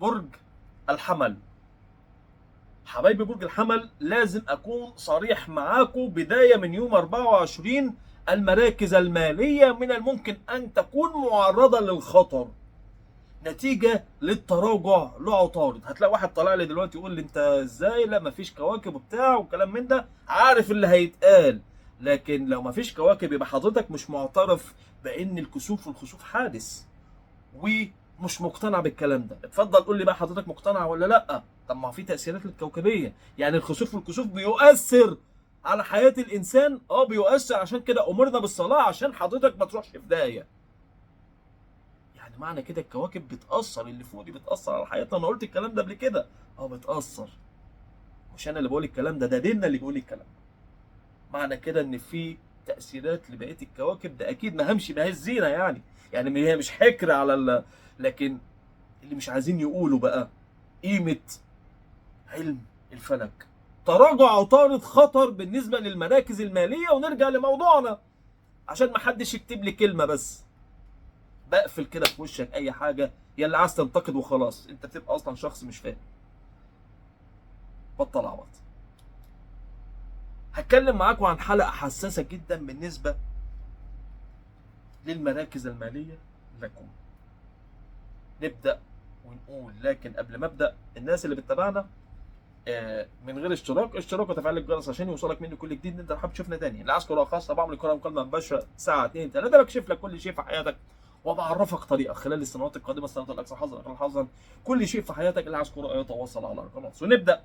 برج الحمل. حبايبي برج الحمل، لازم اكون صريح معاكم. بدايه من يوم 24 المراكز الماليه من الممكن ان تكون معرضه للخطر نتيجه للتراجع لعطارد. هتلاقي واحد طالع لي دلوقتي يقول لي انت ازاي، لا مفيش كواكب وبتاع وكلام من ده. عارف اللي هيتقال، لكن لو مفيش كواكب يبقى حضرتك مش معترف بان الكسوف والخسوف حادث ومش مقتنع بالكلام ده. اتفضل قول لي بقى حضرتك مقتنع ولا لا. طب ما في تاثيرات للكوكبيه، يعني الخسوف والكسوف بيؤثر على حياه الانسان. بيؤثر، عشان كده امرنا بالصلاه عشان حضرتك ما تروحش في داهيه. يعني معنى كده الكواكب بتاثر، اللي فوق دي بتاثر على حياتنا. انا قلت الكلام ده قبل كده. بتاثر، مش انا اللي بقول الكلام ده ديننا اللي بيقول الكلام ده. معنى كده ان في تاثيرات لبقيه الكواكب، ده اكيد. ما همشي ما هي الزينه يعني هي مش حكر على لكن اللي مش عايزين يقولوا بقى قيمه علم الفلك. تراجع عطارد خطر بالنسبه للمراكز الماليه. ونرجع لموضوعنا عشان ما حدش يكتب لي كلمه بس بقفل كده في وشك اي حاجه. يا اللي عايز تنتقد وخلاص، انت بتبقى اصلا شخص مش فاهم. بطل عبط. هتكلم معاكم عن حلقه حساسه جدا بالنسبه للمراكز الماليه لكم. نبدا ونقول، لكن قبل ما ابدا، الناس اللي بتتابعنا من غير اشتراك وتفعيل الجرس عشان يوصلك مني كل جديد. انت حابب تشوفنا تاني، اللي عايز قراءه خاصه بعمل قراءه مكالمه مباشره ساعه 2 3، بكشف لك كل شيء في حياتك وبعرفك طريقه خلال السنوات القادمه، السنوات الاكثر حظا الاقل حظا، كل شيء في حياتك. اللي عايز قراءه يتواصل على القناه. ونبدا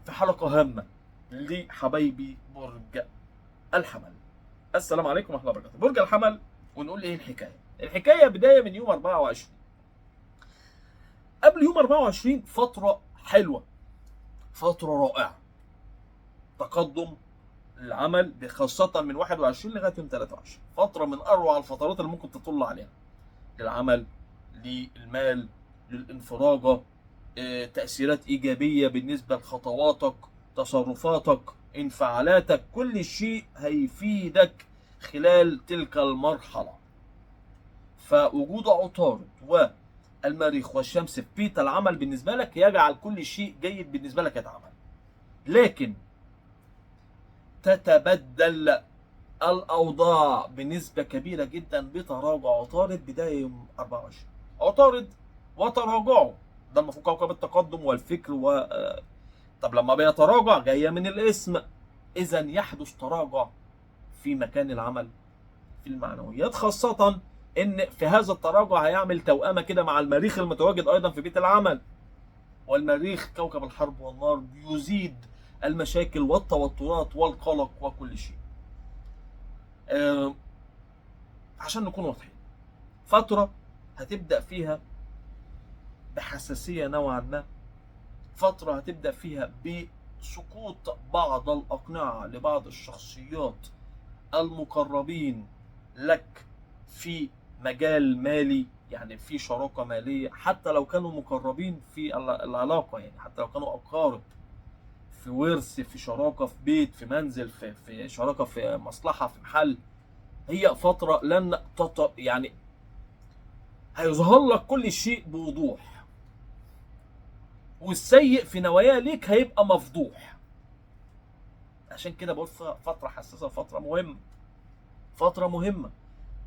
في حلقه هامه لحبايبي برج الحمل. السلام عليكم ورحمه الله وبركاته. برج الحمل، ونقول ايه الحكايه. الحكايه بدايه من يوم 24. قبل يوم 24 فتره حلوه، فتره رائعه، تقدم العمل خاصة من 21 لغاية يوم 23. فترة من أروع الفترات اللي ممكن تطل عليها للعمل، للمال، للانفراجة. تأثيرات إيجابية بالنسبة لخطواتك، تصرفاتك، انفعالاتك. كل شيء هيفيدك خلال تلك المرحلة. فوجود عطارد والمريخ والشمس في بيت العمل بالنسبة لك يجعل كل شيء جيد بالنسبة لك يتعمل. لكن تتبدل الأوضاع بنسبة كبيرة جدا بتراجع عطارد بداية يوم 24. عطارد وتراجعه ده المفروض كوكب التقدم والفكر طب لما بيتراجع جاية من الاسم، إذا يحدث تراجع في مكان العمل في المعنويات، خاصة إن في هذا التراجع هيعمل توأمة كده مع المريخ المتواجد أيضا في بيت العمل. والمريخ كوكب الحرب والنار بيزيد المشاكل والتوترات والقلق وكل شيء. عشان نكون واضحين، فترة هتبدأ فيها بحساسية نوعا ما، فترة هتبدأ فيها بسقوط بعض الأقنعة لبعض الشخصيات المقربين لك في مجال مالي، يعني في شراكة مالية. حتى لو كانوا مقربين في العلاقة، يعني حتى لو كانوا أقارب، في ورث، في شراكة، في بيت، في منزل، في شراكة، في مصلحة، في محل. هي فترة لن يعني هيظهر لك كل شيء بوضوح، والسيء في نواياه ليك هيبقى مفضوح. عشان كده بقول فترة حساسة، فترة مهمة، فترة مهمة.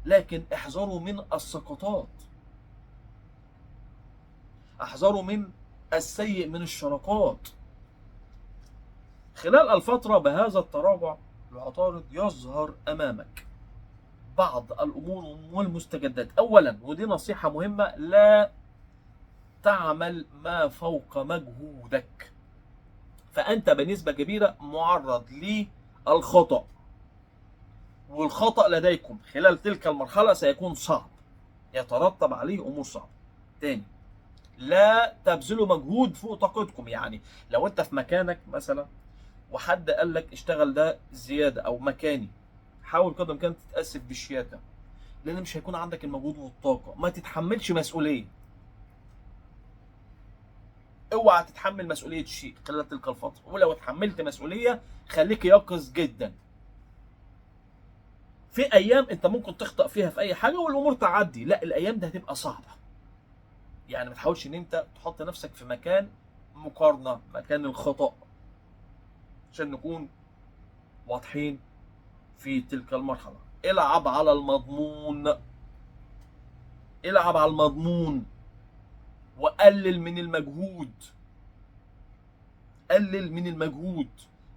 لكن احذروا من السقطات، احذروا من السيء من الشراكات. خلال الفترة بهذا التراجع العطارد يظهر أمامك بعض الأمور والمستجدات. أولا، ودي نصيحة مهمة، لا تعمل ما فوق مجهودك، فأنت بنسبة كبيرة معرض للخطأ. والخطأ لديكم خلال تلك المرحلة سيكون صعب، يترتب عليه أمور صعبة. تاني، لا تبذلوا مجهود فوق طاقتكم. يعني لو أنت في مكانك مثلا وحد قال لك اشتغل ده زيادة أو مكاني، حاول قدر الإمكان تتأسف بالشياكة، لأن مش هيكون عندك المجهود والطاقة. ما تتحملش مسؤولية، اوعى تتحمل مسؤولية شيء خلال تلك الفترة. ولو اتحملت مسؤولية خليك يقظ جدا. في ايام انت ممكن تخطأ فيها في اي حاجة والامور تعدي، لا الايام دي هتبقى صعبة. يعني ما تحاولش ان انت تحط نفسك في مكان مقارنه، مكان الخطا، عشان نكون واضحين في تلك المرحله. العب على المضمون، العب على المضمون، وقلل من المجهود، قلل من المجهود.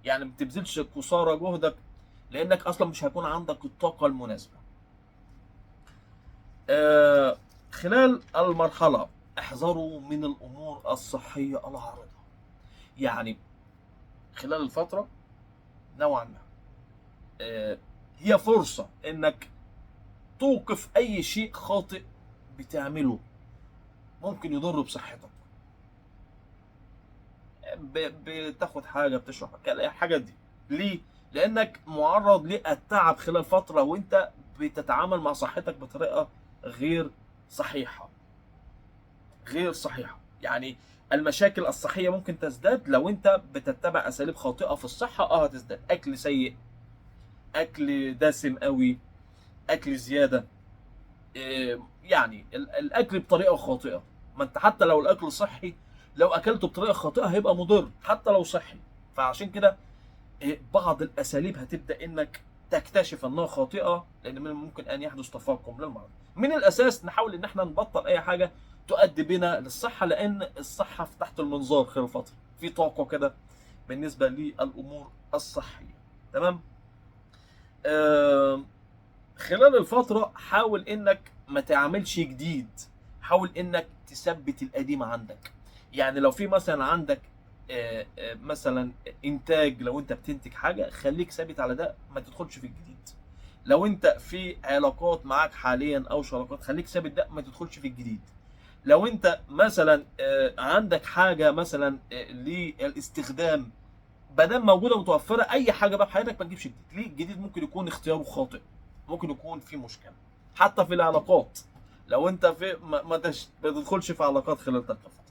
يعني ما تبذلش قصارى جهدك، لانك اصلا مش هيكون عندك الطاقه المناسبه. خلال المرحله احذروا من الامور الصحيه العارضه. يعني خلال الفتره نوعا ما هي فرصه انك توقف اي شيء خاطئ بتعمله ممكن يضر بصحتك. بتاخد حاجه، بتشرب الحاجات دي. ليه؟ لانك معرض للتعب خلال فتره وانت بتتعامل مع صحتك بطريقه غير صحيحه، غير صحيحه. يعني المشاكل الصحيه ممكن تزداد لو انت بتتبع اساليب خاطئه في الصحه. هتزداد اكل سيء، اكل دسم قوي، اكل زياده، يعني الاكل بطريقه خاطئه. ما انت حتى لو الاكل صحي، لو اكلته بطريقه خاطئه هيبقى مضر حتى لو صحي. فعشان كده بعض الاساليب هتبدا انك تكتشف انها خاطئه، لان من الممكن ان يحدث تفاقم للمرض. من الاساس نحاول ان احنا نبطل اي حاجه تؤدي بنا للصحه، لان الصحه في تحت المنظار خلال فتره، في طاقه كده بالنسبه للامور الصحيه. تمام. خلال الفتره حاول انك ما تعملش جديد، حاول انك تثبت القديم عندك. يعني لو في مثلا عندك مثلا انتاج، لو انت بتنتج حاجه خليك ثابت على ده، ما تدخلش في الجديد. لو انت في علاقات معاك حاليا او شراكات خليك ثابت ده، ما تدخلش في الجديد. لو انت مثلا عندك حاجه مثلا للاستخدام بدل موجوده متوفره، اي حاجه بقى في حياتك ما تجيبش جديد. ليه؟ الجديد ممكن يكون اختياره خاطئ، ممكن يكون في مشكله. حتى في العلاقات، لو انت في ما تدخلش في علاقات خلال تلك الفتره.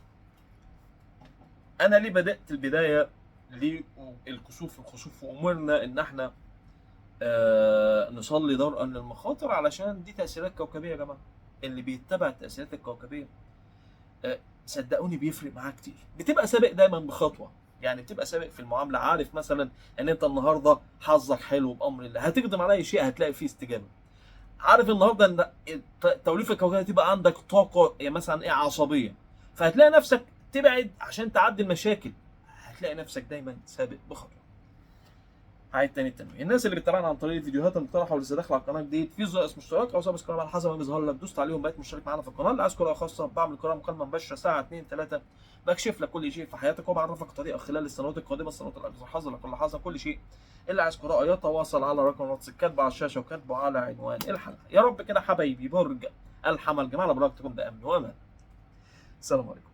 انا ليه بدات البدايه الخسوف وامرنا ان احنا نصلي درءا للمخاطر، علشان دي تاثيرات كوكبيه يا جماعه. اللي بيتبع التاثيرات الكوكبيه صدقوني بيفرق معاه كتير. بتبقى سابق دايما بخطوه، يعني بتبقى سابق في المعامله. عارف مثلا ان انت النهارده حظك حلو بامر الله، هتقدم على اي شيء هتلاقي فيه استجابه. عارف النهارده ان توليفه الكوكبيه تبقى عندك طاقه يعني مثلا ايه عصبيه، فهتلاقي نفسك تبعد عشان تعدي المشاكل، هتلاقي نفسك دايما سابق بخطوه. هعيد تاني التنويه. الناس اللي بتتابعنا عن طريق الفيديوهات المقترحه واللي داخله على القناه جديد، في زر اسمه اشتراك او سبسكرايب على حسب ما بيظهر لك، دوست عليهم بقيت مشترك معانا في القناه. اللي عايز قراءه خاصه بعمل قراءه مكالمه مباشره ساعه 2 3، بكشف لك كل شيء في حياتك وبعرفك طريقه خلال السنوات القادمه، السنوات الاكثر حظا لكل حظا كل شيء. اللي عايز قراءه يتواصل على رقم الواتس كاتبه على الشاشه وكاتبه على عنوان الحلقه. يا رب كده حبايبي برج الحمل جميع بركتكم بامن وامان. السلام عليكم.